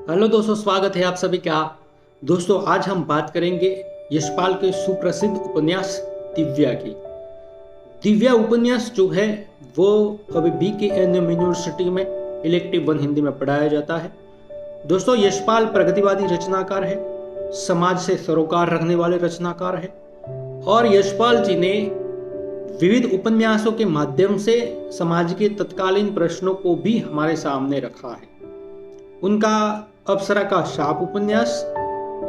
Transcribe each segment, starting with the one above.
Hello दोस्तों, स्वागत है आप सभी का। दोस्तों आज हम बात करेंगे यशपाल के सुप्रसिद्ध उपन्यास दिव्या की। दिव्या उपन्यास जो है वो अभी BKNM यूनिवर्सिटी में इलेक्टिव 1 हिंदी में पढ़ाया जाता है। दोस्तों यशपाल प्रगतिवादी रचनाकार है, समाज से सरोकार रखने वाले रचनाकार है और यशपाल जी ने विविध उपन्यासों के माध्यम से समाज के तत्कालीन प्रश्नों को भी हमारे सामने रखा है। उनका अप्सरा का शाप उपन्यास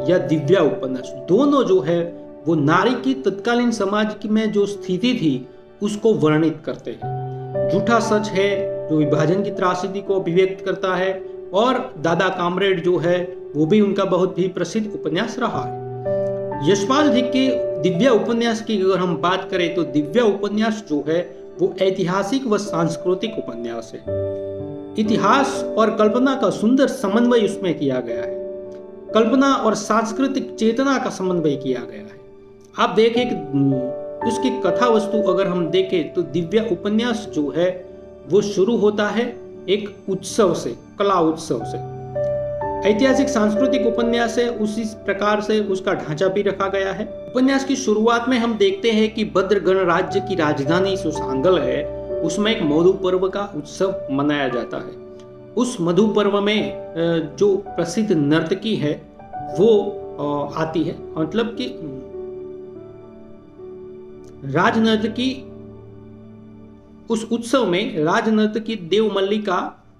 या दिव्या उपन्यास दोनों जो है वो नारी की तत्कालीन समाज की में जो स्थिति थी उसको वर्णित करते हैं। झूठा सच है जो विभाजन की त्रासदी को अभिव्यक्त करता है और दादा कामरेड जो है वो भी उनका बहुत ही प्रसिद्ध उपन्यास रहा है। यशपाल जी के दिव्या उपन्यास की अगर हम बात करें तो दिव्या उपन्यास जो है वो ऐतिहासिक व सांस्कृतिक उपन्यास है। इतिहास और कल्पना का सुंदर समन्वय उसमें किया गया है। कल्पना और सांस्कृतिक चेतना का समन्वय किया गया है। आप देखें कि उसकी कथा वस्तु अगर हम देखें तो दिव्या उपन्यास जो है वो शुरू होता है एक उत्सव से, कला उत्सव से। ऐतिहासिक सांस्कृतिक उपन्यास है, उसी प्रकार से उसका ढांचा भी रखा गया है। उपन्यास की शुरुआत में हम देखते हैं कि भद्र गणराज्य की राजधानी सुसांगल है, उसमें एक मधु पर्व का उत्सव मनाया जाता है। उस मधु पर्व में जो प्रसिद्ध नर्तकी है वो आती है, मतलब कि राजनर्तकी। उस उत्सव में राजनर्तकी देवमल्लिका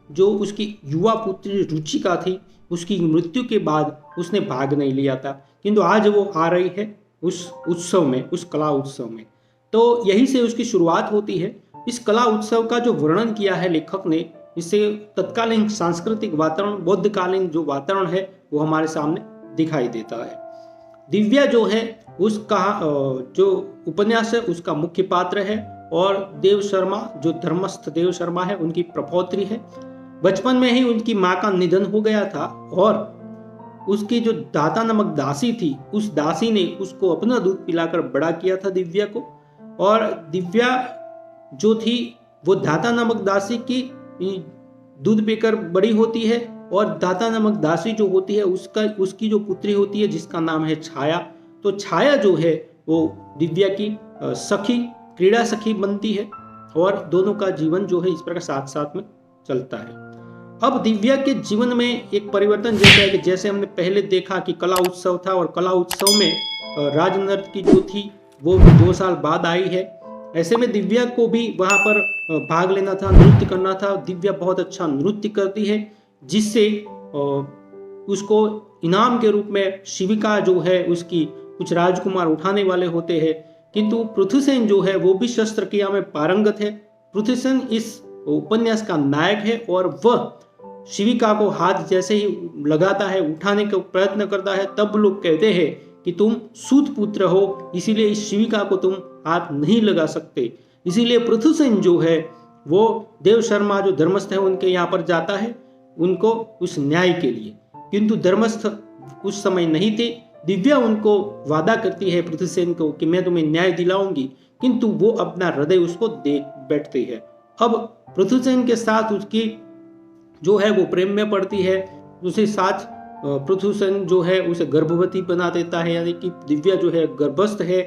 जो उसकी युवा पुत्री रुचिका थी, उसकी मृत्यु के बाद उसने भाग नहीं लिया था, किंतु आज वो आ रही है उस उत्सव में, उस कला उत्सव में। तो यही से उसकी शुरुआत होती है। इस कला उत्सव का जो वर्णन किया है लेखक ने, इससे तत्कालीन सांस्कृतिक वातावरण, बौद्धकालीन जो वातावरण है वो हमारे सामने दिखाई देता है। दिव्या जो है उसका जो उपन्यास है उसका मुख्य पात्र है और देव शर्मा, जो धर्मस्थ देव शर्मा है, उनकी प्रपौत्री है। बचपन में ही उनकी माँ का निधन हो गया था और उसकी जो दाता नामक दासी थी, उस दासी ने उसको अपना दूध पिलाकर बड़ा किया था दिव्या को। और दिव्या जो थी वो दाता नामक दासी की दूध पीकर बड़ी होती है और दाता नामक दासी जो होती है उसकी जो पुत्री होती है जिसका नाम है छाया। तो छाया जो है वो दिव्या की सखी, क्रीड़ा सखी बनती है और दोनों का जीवन जो है इस प्रकार साथ साथ में चलता है। अब दिव्या के जीवन में एक परिवर्तन जैसा है कि जैसे हमने पहले देखा कि कला उत्सव था और कला उत्सव में राजनर्तकी जो थी वो 2 साल बाद आई है। ऐसे में दिव्या को भी वहां पर भाग लेना था, नृत्य करना था। दिव्या बहुत अच्छा नृत्य करती है जिससे उसको इनाम के रूप में शिविका जो है उसकी कुछ राजकुमार उठाने वाले होते हैं, किंतु पृथुसेन जो है वो भी शस्त्र क्रिया में पारंगत है। पृथुसेन इस उपन्यास का नायक है और वह शिविका को हाथ जैसे ही लगाता है, उठाने का प्रयत्न करता है, तब लोग कहते हैं कि तुम सूत पुत्र हो, इसीलिए इस शिविका को तुम हाथ नहीं लगा सकते। इसीलिए पृथुसेन जो है वो देव शर्मा जो धर्मस्थ है उनके यहाँ पर जाता है, उनको उस न्याय के लिए, किंतु धर्मस्थ उस समय नहीं थे। दिव्या उनको वादा करती है पृथुसेन को कि मैं तुम्हें न्याय दिलाऊंगी, किंतु वो अपना हृदय उसको दे बैठती है। अब पृथुसेन के साथ उसकी जो है वो प्रेम में पड़ती है। उसके साथ पृथुसेन जो है उसे गर्भवती बना देता है, यानी कि दिव्या जो है गर्भस्थ है।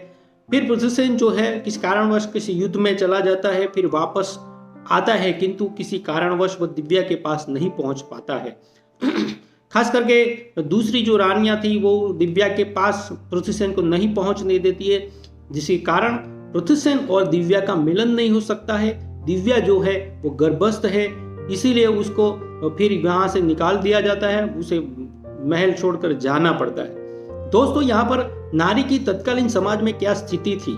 फिर पृथुसेन जो है किस कारणवश किसी युद्ध में चला जाता है, फिर वापस आता है, किंतु किसी कारणवश वो दिव्या के पास नहीं पहुंच पाता है। खास करके दूसरी जो रानियां थी वो दिव्या के पास पृथुसेन को नहीं पहुंचने देती है, जिसके कारण पृथुसेन और दिव्या का मिलन नहीं हो सकता है। दिव्या जो है वो गर्भस्थ है, इसीलिए उसको फिर वहां से निकाल दिया जाता है, उसे महल छोड़कर जाना पड़ता है। दोस्तों यहाँ पर नारी की तत्कालीन समाज में क्या स्थिति थी।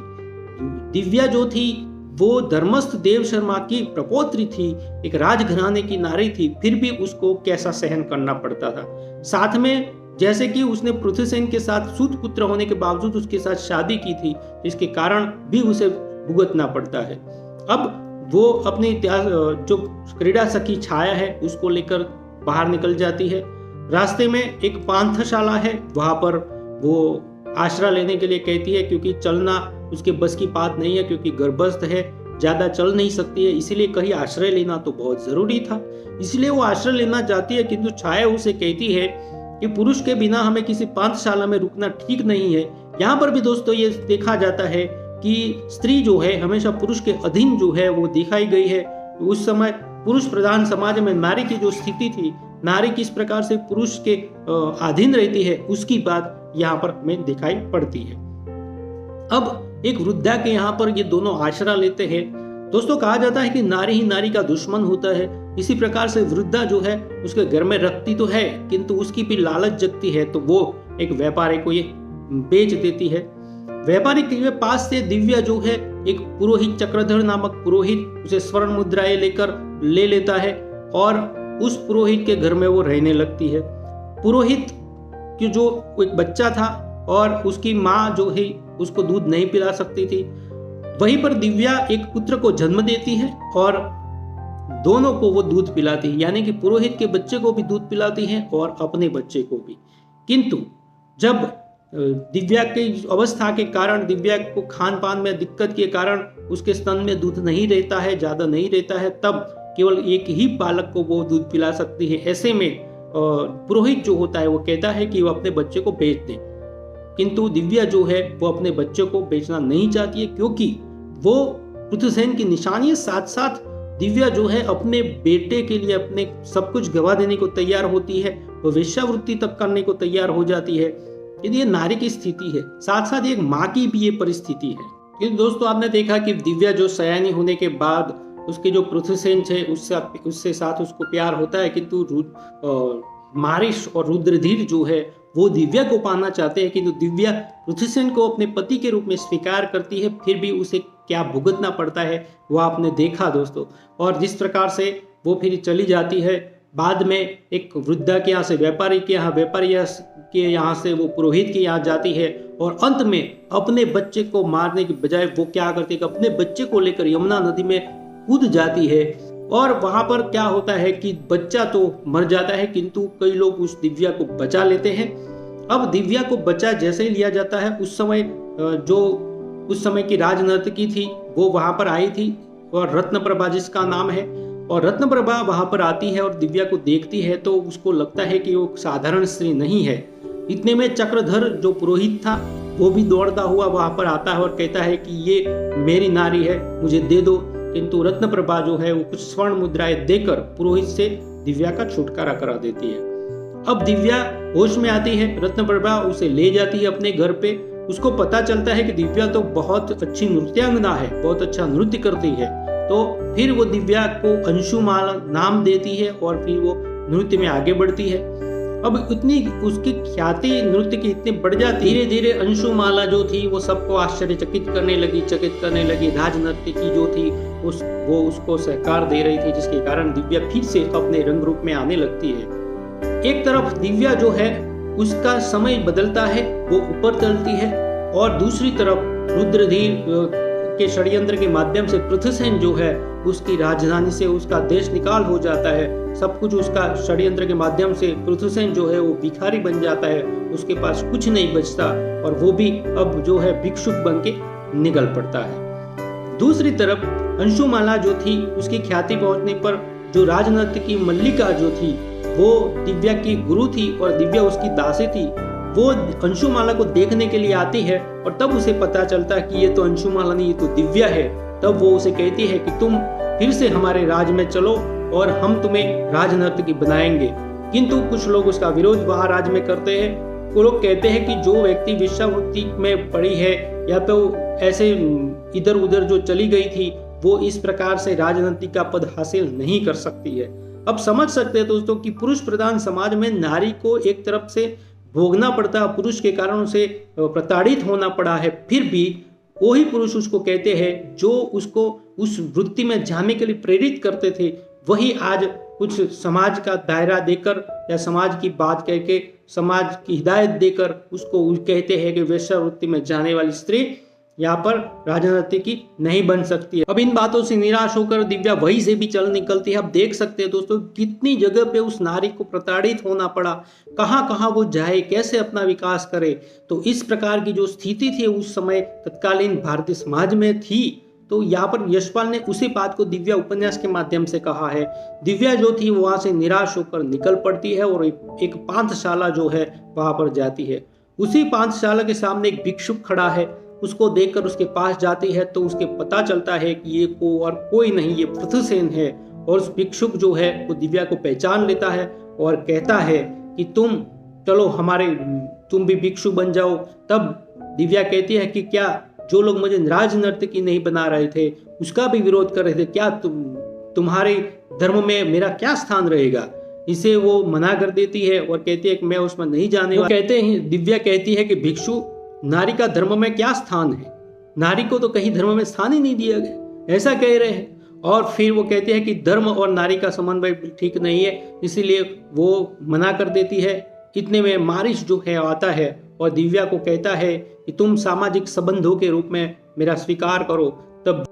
दिव्या जो थी वो धर्मस्थ देव शर्मा की प्रपौत्री थी, एक राजघराने की नारी थी, फिर भी उसको कैसा सहन करना पड़ता था। साथ में जैसे कि उसने पृथुसेन के साथ सूत पुत्र होने के बावजूद उसके साथ शादी की थी, जिसके कारण भी उसे भुगतना पड़ता है। अब वो अपने जो क्रीड़ा सखी छाया है उसको लेकर बाहर निकल जाती है। रास्ते में एक पांथशाला है, वहां पर वो आश्रय लेने के लिए कहती है, क्योंकि चलना उसके बस की बात नहीं है, क्योंकि गर्भस्थ है ज़्यादा चल नहीं सकती है, इसीलिए कहीं आश्रय लेना तो बहुत ज़रूरी था। इसलिए वो आश्रय लेना चाहती है, किंतु छाया उसे कहती है कि पुरुष के बिना हमें किसी पाठशाला में रुकना ठीक नहीं है। यहाँ पर भी दोस्तों ये देखा जाता है कि स्त्री जो है हमेशा पुरुष के अधीन जो है वो दिखाई गई है। उस समय पुरुष प्रधान समाज में नारी की जो स्थिति थी, नारी किस प्रकार से पुरुष के अधीन रहती है, उसकी बात यहाँ पर हमें दिखाई पड़ती है। अब एक वृद्धा के यहाँ पर ये दोनों आश्रय लेते हैं। दोस्तों कहा जाता है कि नारी ही नारी का दुश्मन होता है। इसी प्रकार से वृद्धा जो है उसके घर में रखती तो है, किंतु उसकी भी लालच जगती है, तो वो एक व्यापारी को ये बेच देती है। व्यापारी के पास से दिव्या जो है एक पुरोहित चक्रधर नामक पुरोहित उसे स्वर्ण मुद्राएं लेकर ले लेता है और उस पुरोहित के घर में वो रहने लगती है। पुरोहित की जो एक बच्चा था और उसकी माँ जो है उसको दूध नहीं पिला सकती थी, वहीं पर दिव्या एक पुत्र को जन्म देती है और दोनों को वो दूध पिलाती है, यानी कि पुरोहित के बच्चे को भी दूध पिलाती है और अपने बच्चे को भी। किंतु जब दिव्या की अवस्था के कारण, दिव्या को खान पान में दिक्कत के कारण उसके स्तन में दूध नहीं रहता है, ज्यादा नहीं रहता है, तब केवल एक ही बालक को वो दूध पिला सकती है। ऐसे में पुरोहित जो होता है वो कहता है कि वो अपने बच्चे को बेच दे, किंतु दिव्या जो है वो अपने बच्चे को बेचना नहीं चाहती है, क्योंकि वो पृथुसेन की निशानी है। साथ साथ दिव्या जो है अपने बेटे के लिए अपने सब कुछ गवा देने को तैयार होती है, वो वेश्यावृत्ति तक करने को तैयार हो जाती है। ये नारी की स्थिति है, साथ साथ एक माँ की भी ये परिस्थिति है। क्योंकि दोस्तों आपने देखा कि दिव्या जो सयानी होने के बाद उसके जो पृथुसेन थे उससे साथ उसको प्यार होता है, किंतु मारिश और रुद्रधीर जो है वो दिव्या को पाना चाहते हैं, किंतु दिव्या पृथुसेन को अपने पति के रूप में स्वीकार करती है। फिर भी उसे क्या भुगतना पड़ता है वो आपने देखा दोस्तों, और जिस प्रकार से वो फिर चली जाती है। बाद में एक वृद्धा के यहाँ से व्यापारी के यहाँ, व्यापारी के यहाँ से वो पुरोहित के यहाँ जाती है और अंत में अपने बच्चे को मारने की बजाय वो क्या करती है कि अपने बच्चे को लेकर यमुना नदी में कूद जाती है। और वहां पर क्या होता है कि बच्चा तो मर जाता है, किंतु कई लोग उस दिव्या को बचा लेते हैं। अब दिव्या को बचा जैसे ही लिया जाता है, उस समय की राजनर्तकी थी वो वहां पर आई थी और रत्नप्रभा जिसका नाम है, और रत्नप्रभा वहां पर आती है और दिव्या को देखती है तो उसको लगता है कि वो साधारण स्त्री नहीं है। इतने में चक्रधर जो पुरोहित था वो भी दौड़ता हुआ वहां पर आता है और कहता है कि ये मेरी नारी है, मुझे दे दो। किंतु रत्नप्रभा जो है वो कुछ स्वर्ण मुद्राएं देकर पुरोहित से दिव्या का छुटकारा करा देती है। अब दिव्या होश में आती है, रत्नप्रभा उसे ले जाती है अपने घर पे। उसको पता चलता है कि दिव्या तो बहुत अच्छी नृत्यांगना है, बहुत अच्छा नृत्य करती है, तो फिर वो दिव्या को अंशुमाला नाम देती है और फिर वो नृत्य में आगे बढ़ती है। अब इतनी उसकी ख्याति नृत्य की इतनी बढ़ जाती, धीरे धीरे अंशुमाला जो थी वो सबको आश्चर्यचकित करने लगी। राजनर्तकी जो थी वो उसको सहकार दे रही थी, जिसके कारण दिव्या फिर से अपने रंग रूप में आने लगती है। एक तरफ दिव्या जो है उसका समय बदलता है, वो ऊपर चलती है, और दूसरी तरफ रुद्रधीर के षड्यंत्र के माध्यम से पृथुसेन जो है उसकी राजधानी से उसका देश निकाल हो जाता है। सब कुछ उसका षड्यंत्र के माध्यम से पृथुसेन जो है वो भिखारी बन जाता है, उसके पास कुछ नहीं बचता और वो भी अब जो है भिक्षुक बन के निकल पड़ता है। दूसरी तरफ अंशुमाला जो थी उसकी ख्याति पहुंचने पर जो राजनर्तकी मल्लिका जो थी वो दिव्या की गुरु थी और दिव्या उसकी दासी थी। वो अंशुमाला को देखने के लिए आती है और तब उसे पता चलता है कि ये तो अंशुमाला नहीं, ये तो दिव्या है। तब वो उसे कहती है कि तुम फिर से हमारे राज में चलो और हम तुम्हें राजनर्तकी बनाएंगे। किंतु कुछ लोग उसका विरोध वहां राज में करते हैं। वो लोग कहते हैं कि जो व्यक्ति वेश्यावृत्ति में पड़ी है या तो ऐसे इधर उधर जो चली गई थी वो इस प्रकार से राजनीति का पद हासिल नहीं कर सकती है। अब समझ सकते हैं दोस्तों कि पुरुष प्रधान समाज में नारी को एक तरफ से भोगना पड़ता, पुरुष के कारण उसे प्रताड़ित होना पड़ा है, फिर भी वही पुरुष उसको कहते हैं जो उसको उस वृत्ति में जाने के लिए प्रेरित करते थे, वही आज कुछ समाज का दायरा देकर या समाज की बात कह के समाज की हिदायत देकर उसको कहते हैं कि वेश्यावृत्ति में जाने वाली स्त्री यहाँ पर राजनीति नहीं बन सकती है। अब इन बातों से निराश होकर दिव्या वहीं से भी चल निकलती है। अब देख सकते हैं दोस्तों कितनी जगह पे उस नारी को प्रताड़ित होना पड़ा, कहाँ कहाँ वो जाए, कैसे अपना विकास करे। तो इस प्रकार की जो स्थिति थी उस समय तत्कालीन भारतीय समाज में थी, तो यहाँ पर यशपाल ने उसी बात को दिव्या उपन्यास के माध्यम से कहा है। दिव्या जो थी वहां से निराश होकर निकल पड़ती है और एक पांथशाला जो है वहां पर जाती है। उसी पांथशाला के सामने एक भिक्षुक खड़ा है, उसको देखकर उसके पास जाती है तो उसके पता चलता है कि ये कोई नहीं, ये पृथुसेन है। और उस भिक्षुक जो है वो दिव्या को पहचान लेता है और कहता है कि तुम भी भिक्षु बन जाओ। तब दिव्या कहती है कि क्या जो लोग मुझे राज नर्तकी नहीं बना रहे थे उसका भी विरोध कर रहे थे, क्या तुम्हारे धर्म में मेरा क्या स्थान रहेगा। इसे वो मना कर देती है और कहती है कि मैं उसमें नहीं जाने वाली। कहते हैं, दिव्या कहती है कि भिक्षु, नारी का धर्म में क्या स्थान है, नारी को तो कहीं धर्म में स्थान ही नहीं दिया गया, ऐसा कह रहे हैं। और फिर वो कहते हैं कि धर्म और नारी का समन्वय ठीक नहीं है, इसीलिए वो मना कर देती है। इतने में मारिश जो है आता है और दिव्या को कहता है कि तुम सामाजिक संबंधों के रूप में मेरा स्वीकार करो। तब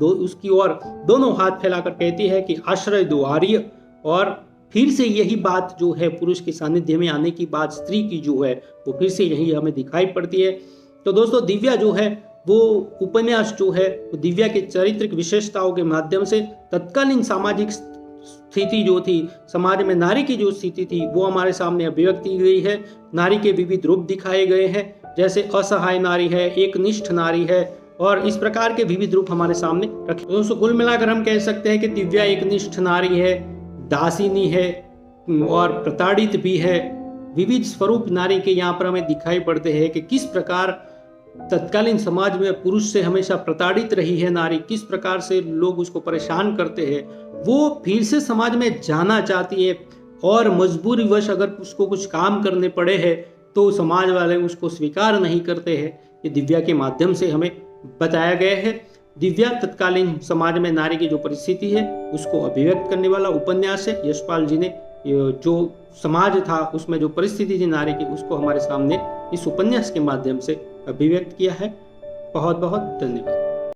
उसकी ओर दोनों हाथ फैलाकर कहती है कि आश्रय दो आर्य। और फिर से यही बात जो है पुरुष के सानिध्य में आने की बात स्त्री की जो है वो फिर से यही हमें दिखाई पड़ती है। तो दोस्तों, दिव्या जो है वो उपन्यास जो है वो दिव्या के चारित्रिक विशेषताओं के माध्यम से तत्कालीन सामाजिक स्थिति जो थी, समाज में नारी की जो स्थिति थी वो हमारे सामने अभिव्यक्त की गई है। नारी के विविध रूप दिखाए गए हैं, जैसे असहाय नारी है, एकनिष्ठ नारी है, और इस प्रकार के विविध रूप हमारे सामने रखे। दोस्तों, कुल मिलाकर हम कह सकते हैं कि दिव्या एकनिष्ठ नारी है, दासिनी है और प्रताड़ित भी है। विविध स्वरूप नारी के यहाँ पर हमें दिखाई पड़ते हैं कि किस प्रकार तत्कालीन समाज में पुरुष से हमेशा प्रताड़ित रही है नारी, किस प्रकार से लोग उसको परेशान करते हैं। वो फिर से समाज में जाना चाहती है और मजबूरीवश अगर उसको कुछ काम करने पड़े हैं तो समाज वाले उसको स्वीकार नहीं करते हैं। ये दिव्या के माध्यम से हमें बताया गया है। दिव्या तत्कालीन समाज में नारी की जो परिस्थिति है उसको अभिव्यक्त करने वाला उपन्यास है। यशपाल जी ने जो समाज था उसमें जो परिस्थिति थी नारी की उसको हमारे सामने इस उपन्यास के माध्यम से अभिव्यक्त किया है। बहुत बहुत धन्यवाद।